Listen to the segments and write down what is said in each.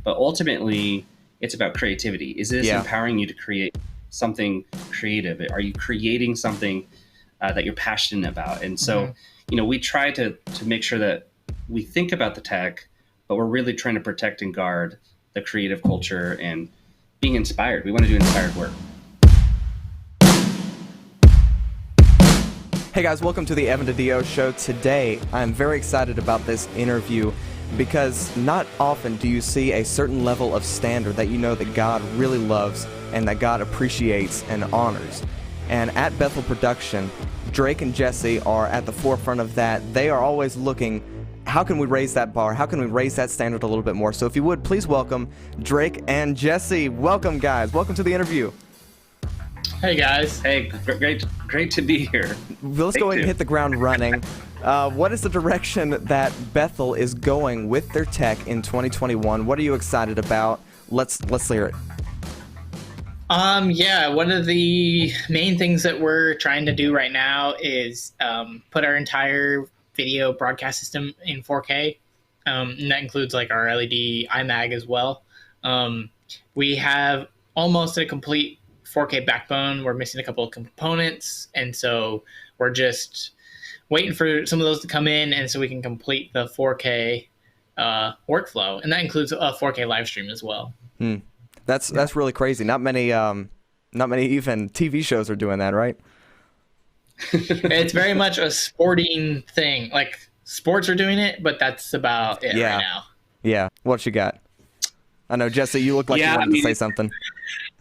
but ultimately it's about creativity. Is this empowering you to create something creative? Are you creating something that you're passionate about? And so, we try to make sure that we think about the tech, but we're really trying to protect and guard the creative culture and being inspired. We want to do inspired work. Hey guys, welcome to the Evan DiDio Show. Today, I'm very excited about this interview because not often do you see a certain level of standard that you know that God really loves and that God appreciates and honors. And at Bethel Production, Drake and Jesse are at the forefront of that. They are always looking, how can we raise that bar? How can we raise that standard a little bit more? So if you would, please welcome Drake and Jesse. Welcome, guys. Welcome to the interview. Hey, guys. Hey, great to be here. Let's go ahead and hit the ground running. What is the direction that Bethel is going with their tech in 2021? What are you excited about? Let's hear it. One of the main things that we're trying to do right now is put our entire video broadcast system in 4K. And that includes like our LED iMag as well. We have almost a complete 4K backbone. We're missing a couple of components, and so we're just waiting for some of those to come in, and so we can complete the 4K workflow, and that includes a 4K live stream as well. That's really crazy. Not many even TV shows are doing that, right? It's very much a sporting thing. Like sports are doing it, but that's about it right now. Yeah. What you got? I know, Jesse, you look like you wanted to say something.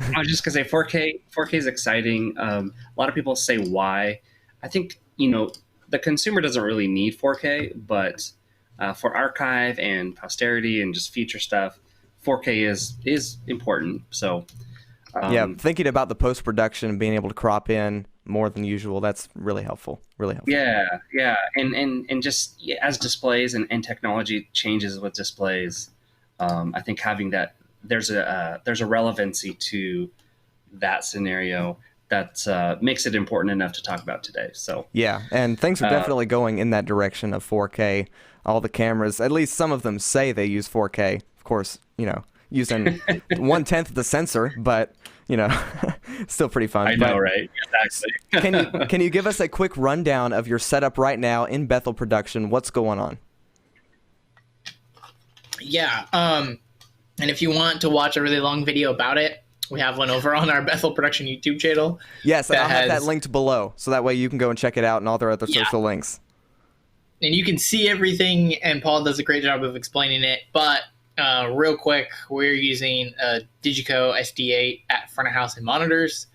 I was just going to say 4K is exciting. A lot of people say why. I think, the consumer doesn't really need 4K, but for archive and posterity and just future stuff, 4K is important. So thinking about the post-production and being able to crop in more than usual, that's really helpful. Yeah. And just as displays and technology changes with displays, I think having that, there's a relevancy to that scenario that makes it important enough to talk about today. So and things are definitely going in that direction of 4K. All the cameras, at least some of them, say they use 4K. Of course, using 1/10 of the sensor, but still pretty fun. I know, right? Exactly. Can you give us a quick rundown of your setup right now in Bethel Production? What's going on? Yeah. And if you want to watch a really long video about it, we have one over on our Bethel Production YouTube channel. Yes, I'll have that linked below, so that way you can go and check it out and all their other social links. And you can see everything, and Paul does a great job of explaining it. But real quick, we're using a Digico SD8 at front of house and monitors,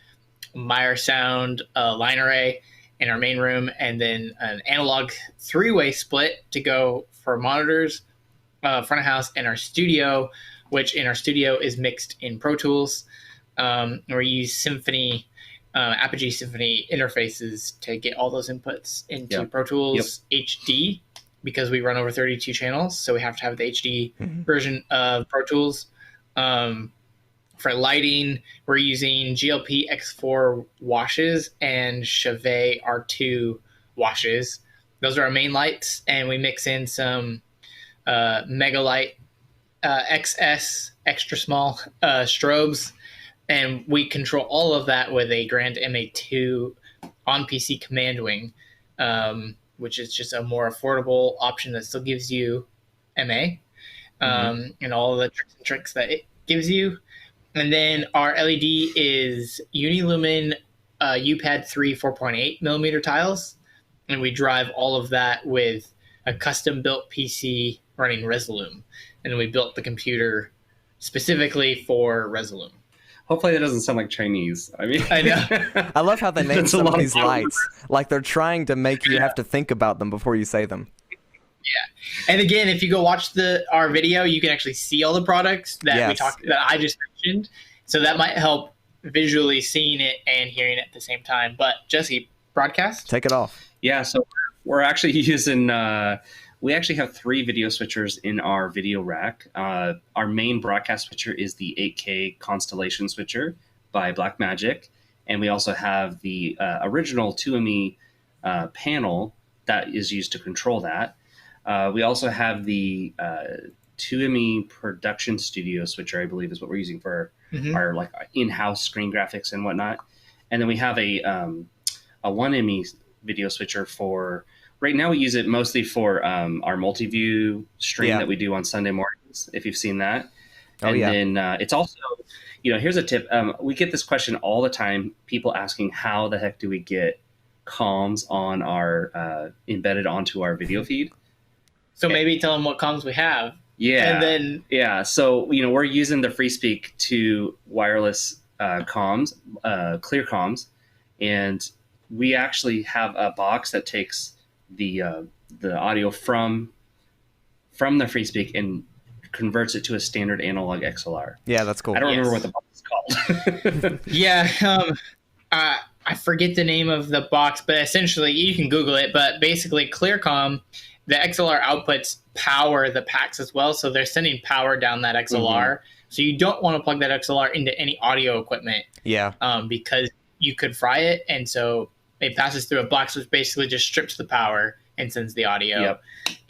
Meyer Sound line array in our main room, and then an analog 3-way split to go for monitors, front of house, and our studio, which in our studio is mixed in Pro Tools. We use Symphony, Apogee Symphony interfaces to get all those inputs into Pro Tools HD, because we run over 32 channels, so we have to have the HD version of Pro Tools. For lighting, we're using GLP X4 washes and Chauvet R2 washes. Those are our main lights, and we mix in some Megalight XS extra small strobes, and we control all of that with a Grand MA2 on PC command wing, which is just a more affordable option that still gives you MA and all the tricks that it gives you. And then our LED is Unilumin UPAD 3 4.8 millimeter tiles, and we drive all of that with a custom built PC running Resolume, and we built the computer specifically for Resolume. Hopefully that doesn't sound like Chinese. I mean, I know. I love how they name some of these lights. Like they're trying to make you have to think about them before you say them. Yeah. And again, if you go watch our video, you can actually see all the products that that I just mentioned. So that might help visually seeing it and hearing it at the same time. But Jesse, broadcast? Take it off. Yeah, so we're actually using we actually have 3 video switchers in our video rack. Our main broadcast switcher is the 8K Constellation switcher by Blackmagic. And we also have the original 2ME panel that is used to control that. We also have the 2ME production studio switcher, I believe is what we're using for our like in-house screen graphics and whatnot. And then we have a 1ME video switcher for, right now we use it mostly for our multi-view stream that we do on Sunday mornings, if you've seen that. And then it's also, here's a tip. We get this question all the time, people asking how the heck do we get comms on our embedded onto our video feed. So maybe tell them what comms we have. Yeah. And then so we're using the FreeSpeak 2 wireless comms, clear comms, and we actually have a box that takes the audio from the FreeSpeak and converts it to a standard analog XLR. Yeah, that's cool. I don't remember what the box is called. Yeah, I forget the name of the box, but essentially you can Google it. But basically, ClearComm, the XLR outputs power the packs as well, so they're sending power down that XLR. So you don't want to plug that XLR into any audio equipment. Yeah. Because you could fry it, and so it passes through a box, which basically just strips the power and sends the audio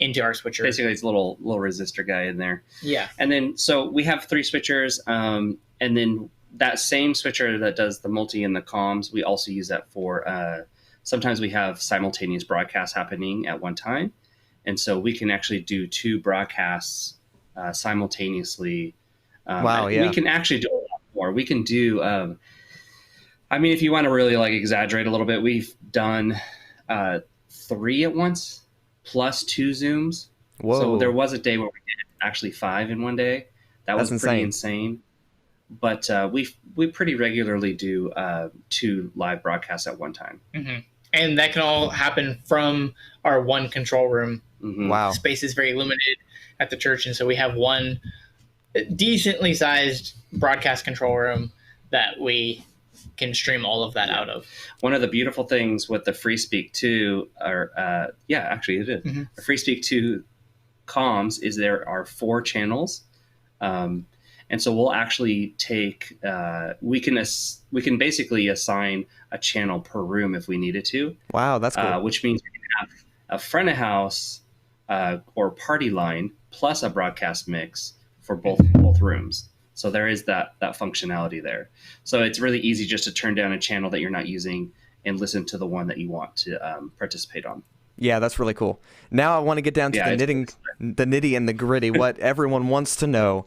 into our switcher. Basically, it's a little resistor guy in there. Yeah. And then, so we have 3 switchers, and then that same switcher that does the multi and the comms, we also use that for, sometimes we have simultaneous broadcasts happening at one time. And so we can actually do 2 broadcasts simultaneously. Wow, yeah. We can actually do a lot more. We can do, if you want to really like exaggerate a little bit, we've done 3 at once plus 2 Zooms. Whoa. So there was a day where we did actually 5 in one day. That was pretty insane. But we pretty regularly do 2 live broadcasts at one time. Mm-hmm. And that can all happen from our one control room. Mm-hmm. Wow. Space is very limited at the church, and so we have one decently sized broadcast control room that we can stream all of that out of. One of the beautiful things with the FreeSpeak 2, actually it is. Mm-hmm. The FreeSpeak 2 comms is there are 4 channels. And so we'll actually take, we can basically assign a channel per room if we needed to. Wow, that's cool. Which means we can have a front of house or party line plus a broadcast mix for both rooms. So there is that functionality there. So it's really easy just to turn down a channel that you're not using and listen to the one that you want to participate on. Yeah, that's really cool. Now I want to get down to the nitty and the gritty, what everyone wants to know.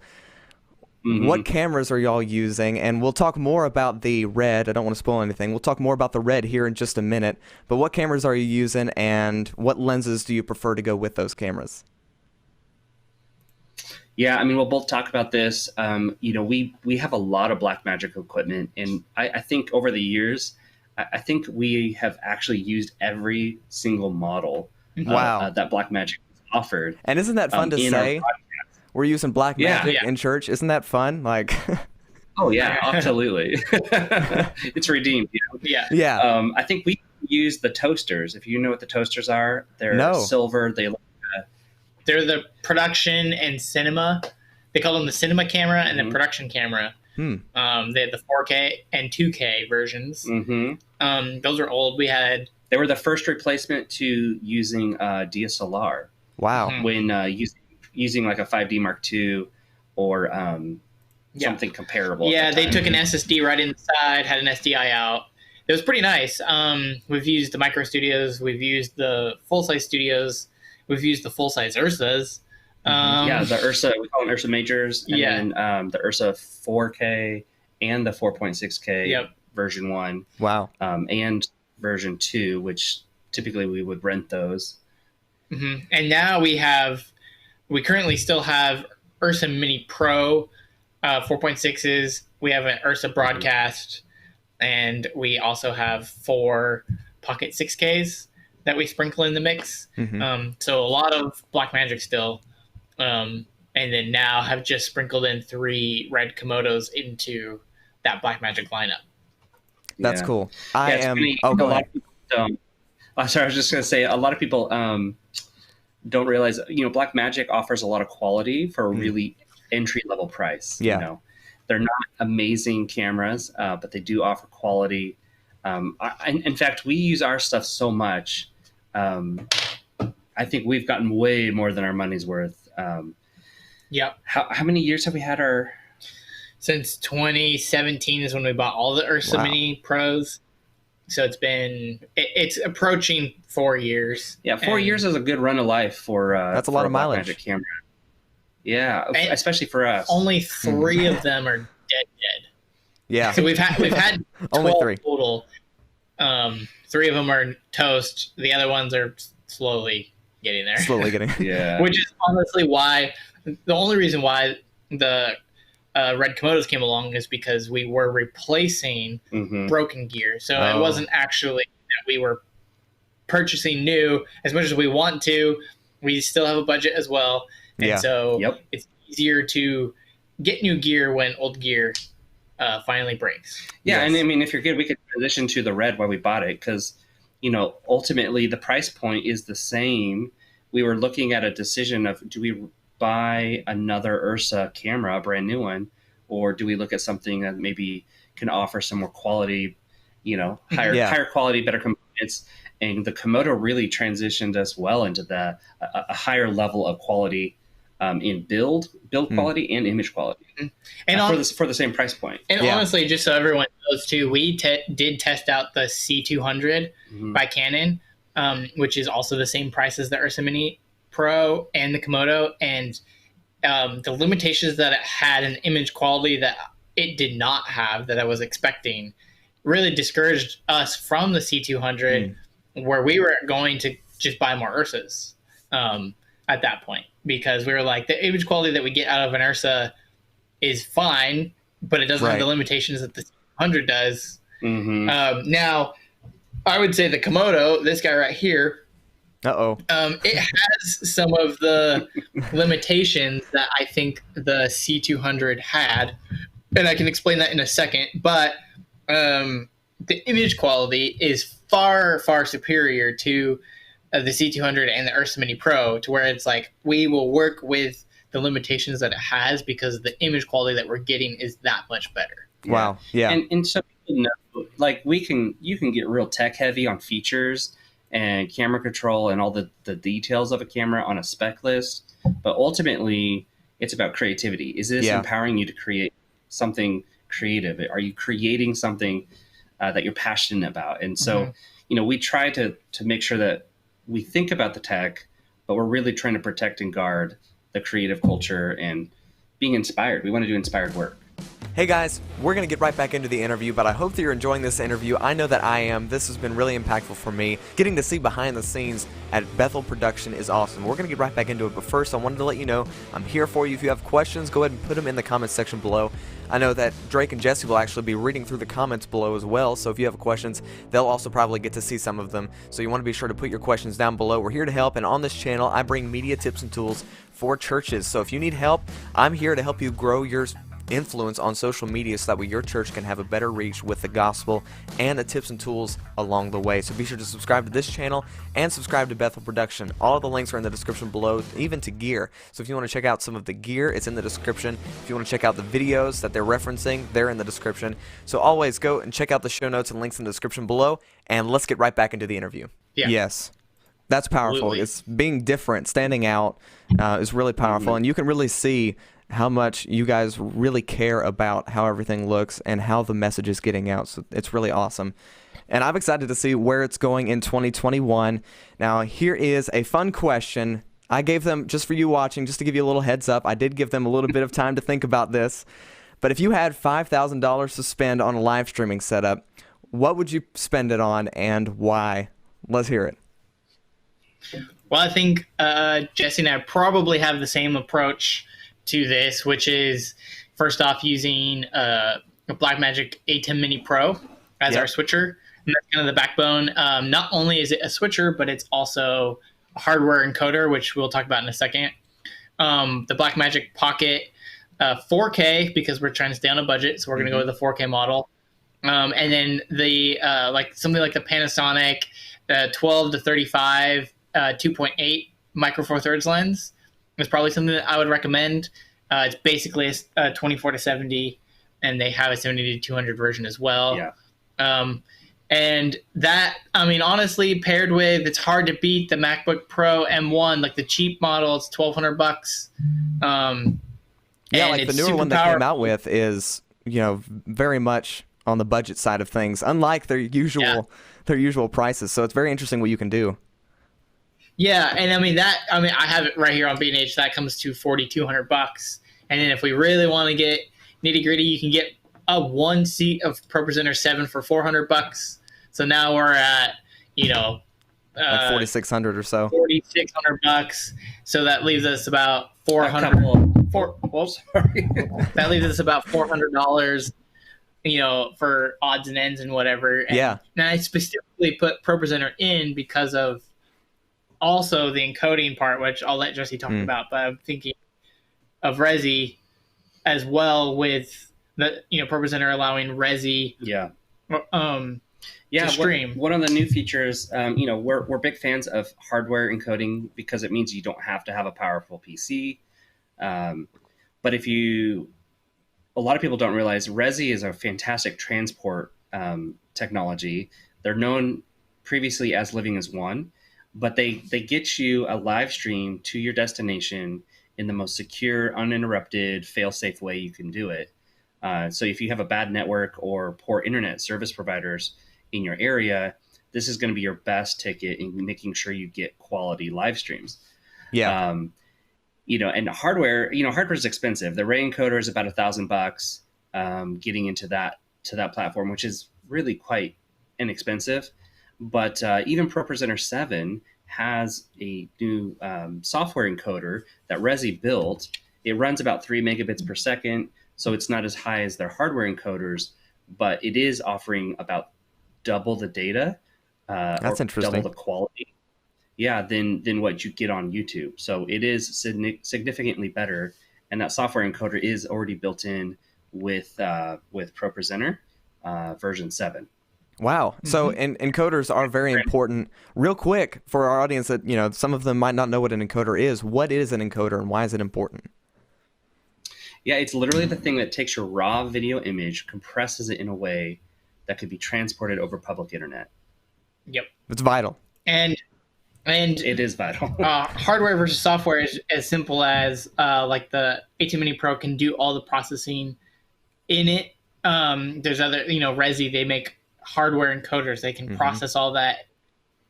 Mm-hmm. What cameras are y'all using? And we'll talk more about the Red. I don't want to spoil anything. We'll talk more about the Red here in just a minute. But what cameras are you using, and what lenses do you prefer to go with those cameras? Yeah, we'll both talk about this. We have a lot of Blackmagic equipment, and I think over the years, I think we have actually used every single model that Blackmagic offered. And isn't that fun to say? We're using Blackmagic in church. Isn't that fun? Like, oh yeah, absolutely. It's redeemed. Yeah. I think we use the toasters. If you know what the toasters are, they're silver. They're the production and cinema. They call them the cinema camera and the production camera. They have the 4K and 2K versions. Mm-hmm. Those are old. They were the first replacement to using DSLR. Wow. When using like a 5D Mark II or something comparable. Yeah, they took an SSD right inside, had an SDI out. It was pretty nice. We've used the micro studios. We've used the full-size studios. We've used the full-size Ursas. The Ursa, we call them Ursa Majors. And then the Ursa 4K and the 4.6K version 1. Wow. And version 2, which typically we would rent those. Mm-hmm. And now we currently still have Ursa Mini Pro 4.6s. We have an Ursa Broadcast, and we also have 4 Pocket 6Ks that we sprinkle in the mix. Mm-hmm. So a lot of Blackmagic still. And then now have just sprinkled in 3 Red Komodos into that Blackmagic lineup. That's cool. Go ahead. Sorry, I was just going to say, a lot of people don't realize, Blackmagic offers a lot of quality for a really entry-level price. Yeah. They're not amazing cameras, but they do offer quality. In fact, we use our stuff so much. I think we've gotten way more than our money's worth. Yep. How many years have we had our? Since 2017 is when we bought all the Ursa Mini Pros. So it's approaching 4 years. Yeah, 4 years is a good run of life for that's a lot of mileage. Blackmagic camera. Yeah, especially for us. Only 3 of them are dead. Yeah. So we've had 12 only 3 total. 3 of them are toast. The other ones are slowly getting there. Yeah. Which is honestly why the only reason why the red Komodos came along is because we were replacing broken gear. So it wasn't actually that we were purchasing new as much as we want to. We still have a budget as well. And so it's easier to get new gear when old gear finally breaks. Yeah, and I mean, if you're good, we could transition to the red while we bought it because, ultimately the price point is the same. We were looking at a decision of do we buy another Ursa camera, a brand new one, or do we look at something that maybe can offer some more quality, higher quality, better components? And the Komodo really transitioned us well into a higher level of quality in build quality and image quality, and for the same price point. And honestly, just so everyone knows too, we did test out the C200 by Canon, which is also the same price as the Ursa Mini Pro and the Komodo, and the limitations that it had in image quality that it did not have that I was expecting really discouraged us from the C200, where we were going to just buy more Ursas at that point, because we were like, the image quality that we get out of an Ursa is fine, but it doesn't have the limitations that the C200 does. Now, I would say the Komodo, this guy right here, it has some of the limitations that I think the C200 had, and I can explain that in a second. But the image quality is far, far superior to the C200 and the Ursa Mini Pro, to where it's like we will work with the limitations that it has because the image quality that we're getting is that much better. Wow. Yeah. And so, like you can get real tech heavy on features and camera control and all the details of a camera on a spec list, but ultimately it's about creativity. Is this empowering you to create something creative? Are you creating something that you're passionate about? And so, we try to make sure that we think about the tech, but we're really trying to protect and guard the creative culture and being inspired. We want to do inspired work. Hey guys, we're going to get right back into the interview, but I hope that you're enjoying this interview. I know that I am. This has been really impactful for me. Getting to see behind the scenes at Bethel Production is awesome. We're going to get right back into it, but first I wanted to let you know I'm here for you. If you have questions, go ahead and put them in the comments section below. I know that Drake and Jesse will actually be reading through the comments below as well, so if you have questions, they'll also probably get to see some of them. So you want to be sure to put your questions down below. We're here to help, and on this channel, I bring media tips and tools for churches. So if you need help, I'm here to help you grow your influence on social media so that way your church can have a better reach with the gospel and the tips and tools along the way. So be sure to subscribe to this channel and subscribe to Bethel Production. All the links are in the description below, even to gear. So if you want to check out some of the gear, it's in the description. If you want to check out the videos that they're referencing, they're in the description. So always go and check out the show notes and links in the description below, and let's get right back into the interview. Yes. That's powerful. Absolutely. It's being different, standing out is really powerful, and you can really see how much you guys really care about how everything looks and how the message is getting out. So it's really awesome. And I'm excited to see where it's going in 2021. Now, here is a fun question. I gave them, just for you watching, just to give you a little heads up, I did give them a little bit of time to think about this. But if you had $5,000 to spend on a live streaming setup, what would you spend it on and why? Let's hear it. Well, I think Jesse and I probably have the same approach to this, which is first off using a Blackmagic A10 Mini Pro as our switcher. And that's kind of the backbone. Not only is it a switcher, but it's also a hardware encoder, which we'll talk about in a second. The Blackmagic Pocket 4K, because we're trying to stay on a budget, so we're going to go with the 4K model. And then the something like the Panasonic 12 to 35 2.8 micro four thirds lens is probably something that I would recommend. It's basically a 24 to 70, and they have a 70 to 200 version as well. Yeah. And that, I mean, honestly, paired with, it's hard to beat the MacBook Pro M1, like the cheap model, it's $1,200. Yeah, like the newer one they came out with is, very much on the budget side of things, unlike their usual prices. So it's very interesting what you can do. Yeah, and I have it right here on B&H. That comes to $4,200. And then if we really want to get nitty gritty, you can get a 1 seat of ProPresenter 7 for $400. So now we're at, like 4,600 or so. $4,600. So that leaves us about $400. That leaves us about $400. For odds and ends and whatever. And I specifically put ProPresenter in because of also the encoding part, which I'll let Jesse talk about. But I'm thinking of Resi as well, with the ProPresenter allowing Resi. To stream. One of the new features, we're big fans of hardware encoding because it means you don't have to have a powerful PC. But a lot of people don't realize Resi is a fantastic transport technology. They're known previously as Living as One, but they get you a live stream to your destination in the most secure, uninterrupted, fail-safe way you can do it. So if you have a bad network or poor internet service providers in your area, this is going to be your best ticket in making sure you get quality live streams. Yeah. And hardware is expensive. The Ray encoder is about $1,000, getting into that platform, which is really quite inexpensive. But even ProPresenter 7 has a new software encoder that Resi built. It runs about 3 megabits per second, so it's not as high as their hardware encoders, but it is offering about double the data. That's interesting. Double the quality. Yeah, than what you get on YouTube. So it is significantly better, and that software encoder is already built in with ProPresenter version 7. Wow. So encoders are very important. Real quick, for our audience that, some of them might not know what an encoder is, what is an encoder and why is it important? Yeah, it's literally the thing that takes your raw video image, compresses it in a way that could be transported over public internet. Yep. It's vital. And it is vital. Hardware versus software is as simple as like the AT Mini Pro can do all the processing in it. There's other, Resi, they make hardware encoders. They can process all that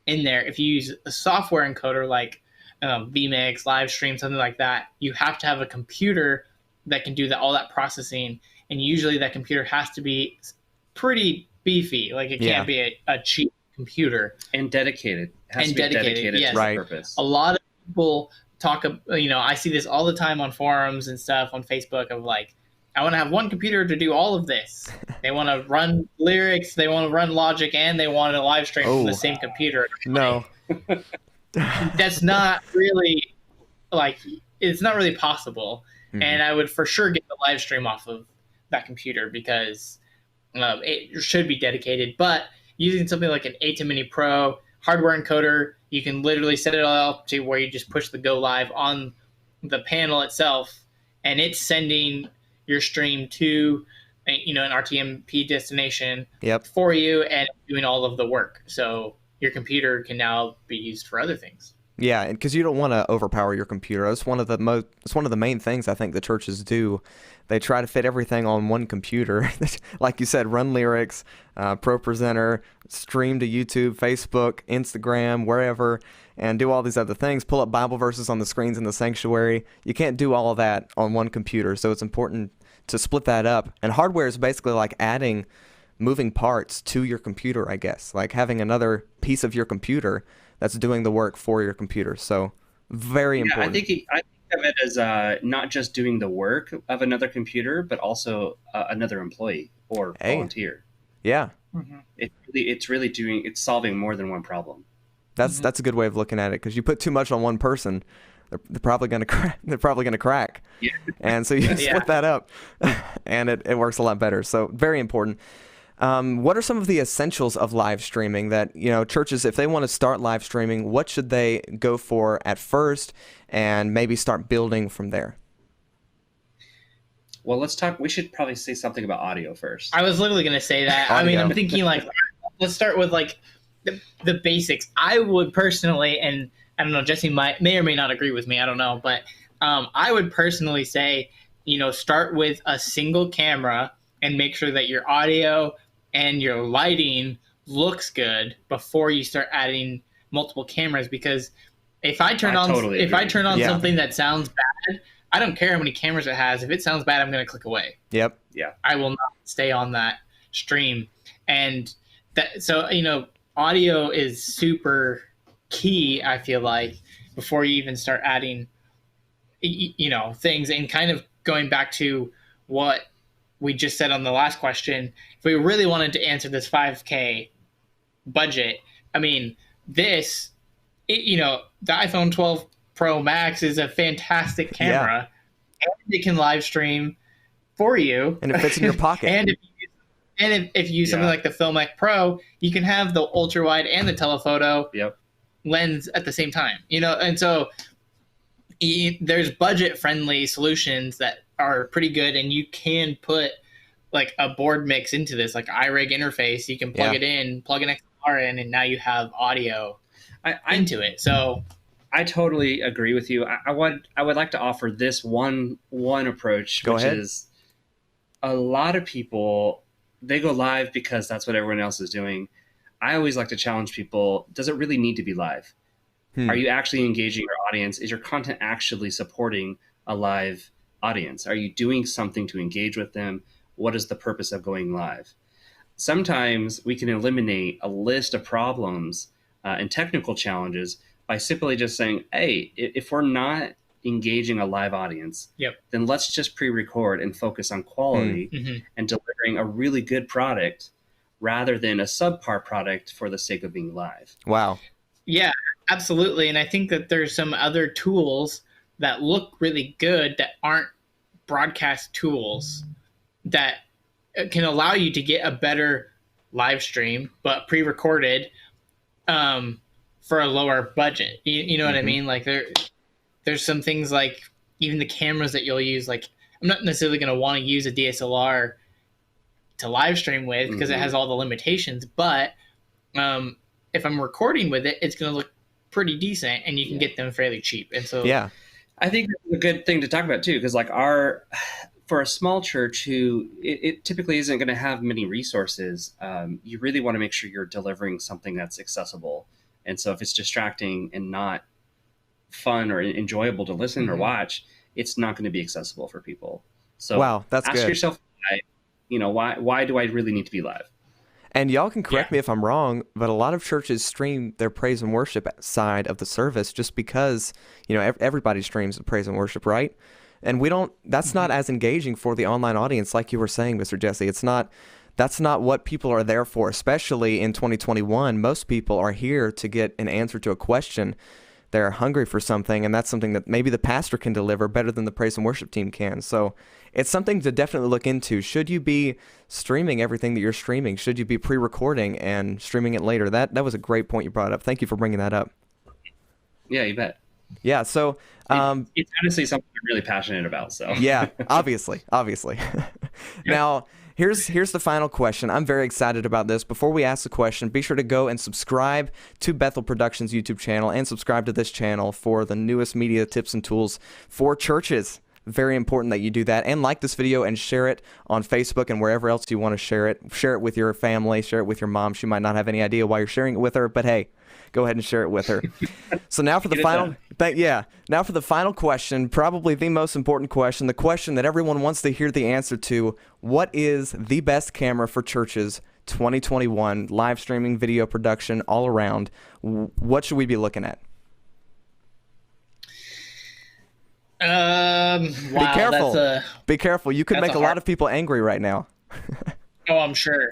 in there. If you use a software encoder like vMix, Livestream, something like that, you have to have a computer that can do all that processing. And usually that computer has to be pretty beefy. Like it can't be a cheap computer. And dedicated. It has to be dedicated yes. to the purpose. A lot of people talk, I see this all the time on forums and stuff on Facebook of like, I want to have one computer to do all of this. They want to run lyrics, they want to run Logic, and they want to live stream from the same computer. No. That's not really, it's not really possible. And I would for sure get the live stream off of that computer because it should be dedicated. But using something like an AT Mini Pro hardware encoder, you can literally set it all up to where you just push the go live on the panel itself, and it's sending your stream to an RTMP destination for you and doing all of the work. So your computer can now be used for other things. Yeah, because you don't want to overpower your computer. It's one of the main things I think the churches do. They try to fit everything on one computer. Like you said, run lyrics, ProPresenter, stream to YouTube, Facebook, Instagram, wherever, and do all these other things. Pull up Bible verses on the screens in the sanctuary. You can't do all of that on one computer, so it's important to split that up. And hardware is basically like adding moving parts to your computer, I guess. Like having another piece of your computer that's doing the work for your computer. So very important. I think of it as not just doing the work of another computer, but also another employee or volunteer. Yeah. It's solving more than one problem. That's a good way of looking at it, because you put too much on one person, they're probably going to crack. Yeah. And so you split that up and it works a lot better. So very important. What are some of the essentials of live streaming that, churches, if they want to start live streaming, what should they go for at first and maybe start building from there? Well, we should probably say something about audio first. I was literally going to say that. Audio. I mean, I'm thinking like let's start with like the basics. I would personally, and I don't know, Jesse may or may not agree with me. I don't know, but I would personally say, start with a single camera and make sure that your audio and your lighting looks good before you start adding multiple cameras. Because if I turn on something that sounds bad, I don't care how many cameras it has. If it sounds bad, I'm going to click away. Yep. Yeah. I will not stay on that stream. And so audio is super key, I feel like, before you even start adding things. And kind of going back to what we just said on the last question, if we really wanted to answer this $5K budget, I mean, the iPhone 12 Pro Max is a fantastic camera, and it can live stream for you, and it fits in your pocket. and if you use something like the Filmic Pro, you can have the ultra wide and the telephoto lens at the same time. And so there's budget friendly solutions that are pretty good, and you can put like a board mix into this, like iRig interface. You can plug it in, plug an XLR in, and now you have audio into it. So I totally agree with you. I would like to offer this one approach, which is a lot of people, they go live because that's what everyone else is doing. I always like to challenge people. Does it really need to be live? Are you actually engaging your audience? Is your content actually supporting a live audience? Are you doing something to engage with them? What is the purpose of going live? Sometimes we can eliminate a list of problems and technical challenges by simply just saying, hey, if we're not engaging a live audience, then let's just pre-record and focus on quality and delivering a really good product rather than a subpar product for the sake of being live. Wow. Yeah, absolutely. And I think that there's some other tools that look really good that aren't broadcast tools that can allow you to get a better live stream, but pre-recorded for a lower budget. You know what I mean? Like there's some things like even the cameras that you'll use. Like I'm not necessarily going to want to use a DSLR to live stream with because it has all the limitations. But if I'm recording with it, it's going to look pretty decent, and you can get them fairly cheap. And so I think that's a good thing to talk about too, because like for a small church who it typically isn't going to have many resources, you really want to make sure you're delivering something that's accessible. And so if it's distracting and not fun or enjoyable to listen or watch, it's not going to be accessible for people. So that's ask good. yourself, why do I really need to be live? And y'all can correct me if I'm wrong, but a lot of churches stream their praise and worship side of the service just because, everybody streams the praise and worship, right? And that's not as engaging for the online audience, like you were saying, Mr. Jesse. That's not what people are there for, especially in 2021. Most people are here to get an answer to a question. They're hungry for something, and that's something that maybe the pastor can deliver better than the praise and worship team can. So it's something to definitely look into. Should you be streaming everything that you're streaming? Should you be pre-recording and streaming it later? That was a great point you brought up. Thank you for bringing that up. Yeah, you bet. Yeah, so it's honestly something I'm really passionate about. So yeah, obviously. Now, here's the final question. I'm very excited about this. Before we ask the question, be sure to go and subscribe to Bethel Productions YouTube channel and subscribe to this channel for the newest media tips and tools for churches. Very important that you do that, and like this video and share it on Facebook and wherever else you want to share it. Share it with your family, share it with your mom. She might not have any idea why you're sharing it with her, but hey, go ahead and share it with her. So now for the final question, probably the most important question, the question that everyone wants to hear the answer to. What is the best camera for churches 2021, live streaming, video production, all around? What should we be looking at? Wow, be careful. Be careful. You could make a lot of people angry right now. Oh, I'm sure.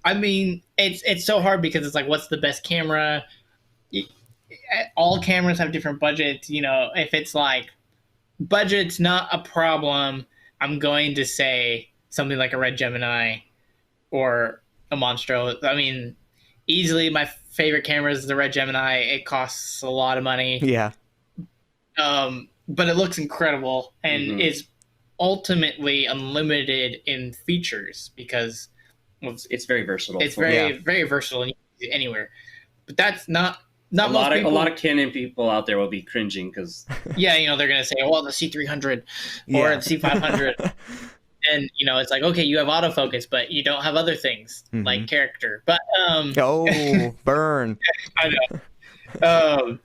I mean, it's so hard because it's like, what's the best camera? All cameras have different budgets. If it's like budget's not a problem, I'm going to say something like a Red Gemini or a Monstro. I mean, easily my favorite camera is the Red Gemini. It costs a lot of money. Yeah. But it looks incredible and is ultimately unlimited in features because it's very versatile. It's very versatile and you can use it anywhere. But that's not a lot of Canon people out there will be cringing because yeah, they're gonna say, well, the C300 or the C500. And it's like, okay, you have autofocus, but you don't have other things like character. But oh, burn! I know.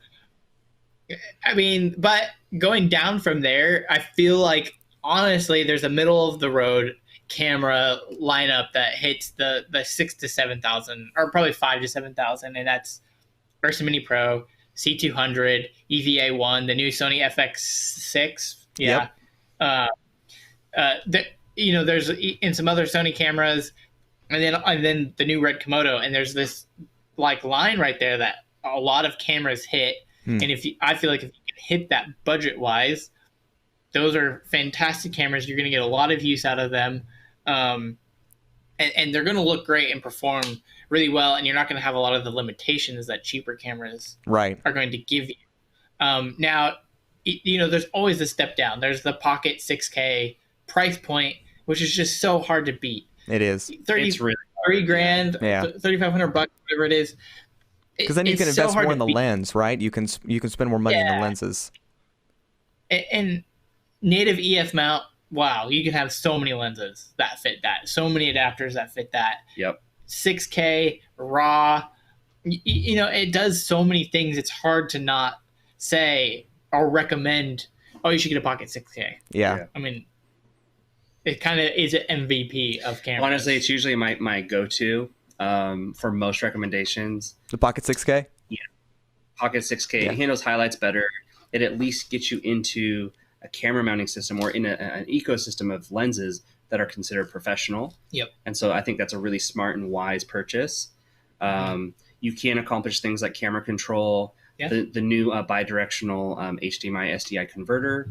I mean, but going down from there, I feel like honestly, there's a middle of the road camera lineup that hits the 6,000 to 7,000, or probably 5,000 to 7,000, and that's Ursa Mini Pro, C200, EVA1, the new Sony FX6. Yeah. Yep. There's in some other Sony cameras, and then the new Red Komodo, and there's this like line right there that a lot of cameras hit. And I feel like if you can hit that budget wise, those are fantastic cameras. You're going to get a lot of use out of them, and they're going to look great and perform really well. And you're not going to have a lot of the limitations that cheaper cameras are going to give you. Now, there's always a step down. There's the Pocket 6K price point, which is just so hard to beat. It is. It's really $3,000, $3,500, whatever it is. Because then you can invest more in the lens, right? You can spend more money in the lenses. And native EF mount, wow, you can have so many lenses that fit that. So many adapters that fit that. Yep. 6K, RAW. It does so many things. It's hard to not say or recommend, oh, you should get a Pocket 6K. Yeah. I mean, it kind of is an MVP of cameras. Honestly, it's usually my go-to for most recommendations. The Pocket 6K? Yeah. Pocket 6K. It handles highlights better. It at least gets you into a camera mounting system or in an ecosystem of lenses that are considered professional. Yep. And so I think that's a really smart and wise purchase. You can accomplish things like camera control. Yeah. The new bidirectional HDMI SDI converter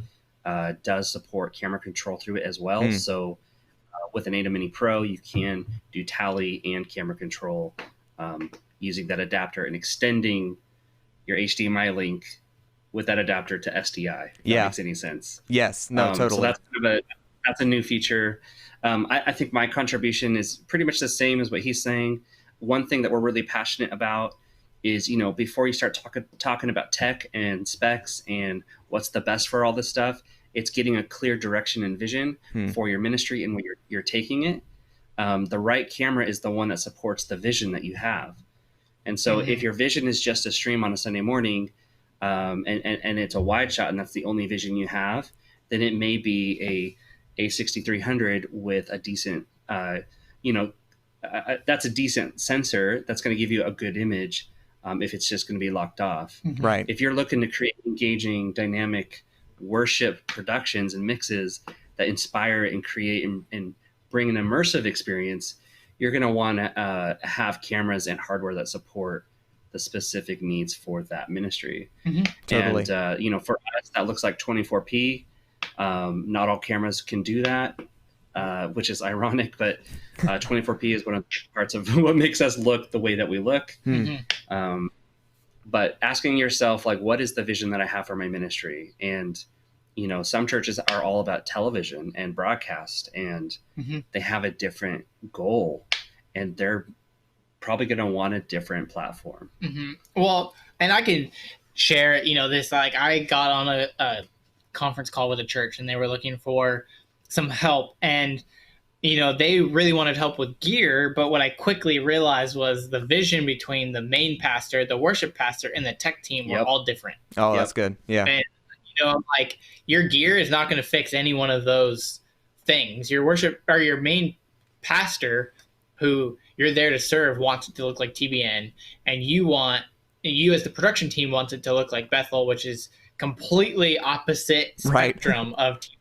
does support camera control through it as well. So with an AIDA Mini Pro, you can do tally and camera control using that adapter and extending your HDMI link with that adapter to SDI. If that makes any sense. Yes, no, totally. So that's a new feature. I think my contribution is pretty much the same as what he's saying. One thing that we're really passionate about is, before you start talking about tech and specs and what's the best for all this stuff, it's getting a clear direction and vision for your ministry and where you're taking it. The right camera is the one that supports the vision that you have. And so if your vision is just a stream on a Sunday morning, and it's a wide shot and that's the only vision you have, then it may be a 6300 with a decent, that's a decent sensor that's going to give you a good image if it's just going to be locked off. Right. If you're looking to create engaging, dynamic worship productions and mixes that inspire and create and bring an immersive experience, you're going to want to have cameras and hardware that support the specific needs for that ministry. Totally. And, for us, that looks like 24p. Not all cameras can do that, which is ironic, but 24p is one of the parts of what makes us look the way that we look. But asking yourself, like, what is the vision that I have for my ministry? And, some churches are all about television and broadcast, and they have a different goal, and they're probably going to want a different platform. Well, and I can share, this, like, I got on a conference call with a church and they were looking for some help, and they really wanted help with gear, but what I quickly realized was the vision between the main pastor, the worship pastor, and the tech team were all different. Oh, that's good. Yeah. And like, your gear is not going to fix any one of those things. Your worship or your main pastor, who you're there to serve, wants it to look like TBN, and you as the production team wants it to look like Bethel, which is completely opposite spectrum of TBN.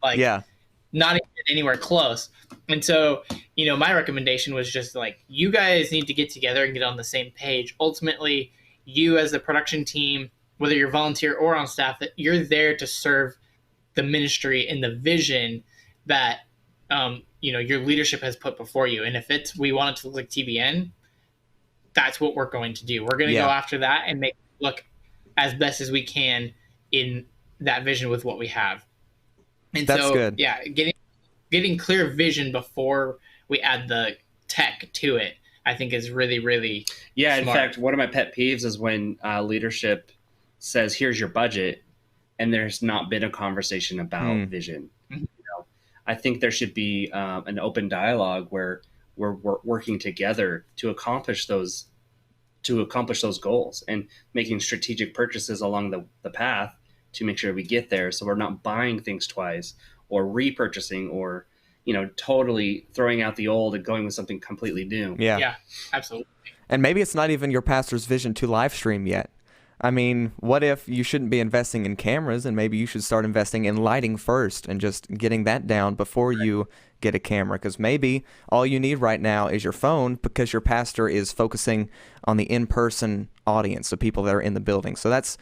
Like, not even anywhere close. And so, my recommendation was just like, you guys need to get together and get on the same page. Ultimately, you as the production team, whether you're volunteer or on staff, that you're there to serve the ministry and the vision that, your leadership has put before you. And if we want it to look like TBN, that's what we're going to do. We're going to go after that and make it look as best as we can in that vision with what we have. And that's good. Yeah, getting clear vision before we add the tech to it, I think is really, really smart. In smart. fact, one of my pet peeves is when leadership says, here's your budget, and there's not been a conversation about vision. I think there should be an open dialogue where we're working together to accomplish those goals, and making strategic purchases along the path to make sure we get there, so we're not buying things twice or repurchasing or totally throwing out the old and going with something completely new. Yeah, absolutely. And maybe it's not even your pastor's vision to live stream yet. I mean, what if you shouldn't be investing in cameras, and maybe you should start investing in lighting first and just getting that down before you get a camera? Because maybe all you need right now is your phone, because your pastor is focusing on the in-person audience, the people that are in the building. So that's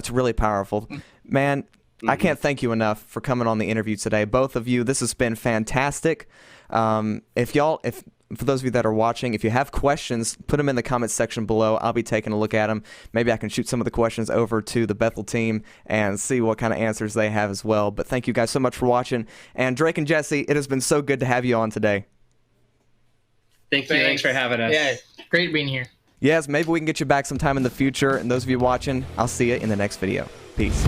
really powerful. Man, I can't thank you enough for coming on the interview today. Both of you, this has been fantastic. For those of you that are watching, if you have questions, put them in the comments section below. I'll be taking a look at them. Maybe I can shoot some of the questions over to the Bethel team and see what kind of answers they have as well. But thank you guys so much for watching. And Drake and Jesse, it has been so good to have you on today. Thank you. Thanks for having us. Yeah, great being here. Yes, maybe we can get you back sometime in the future. And those of you watching, I'll see you in the next video. Peace.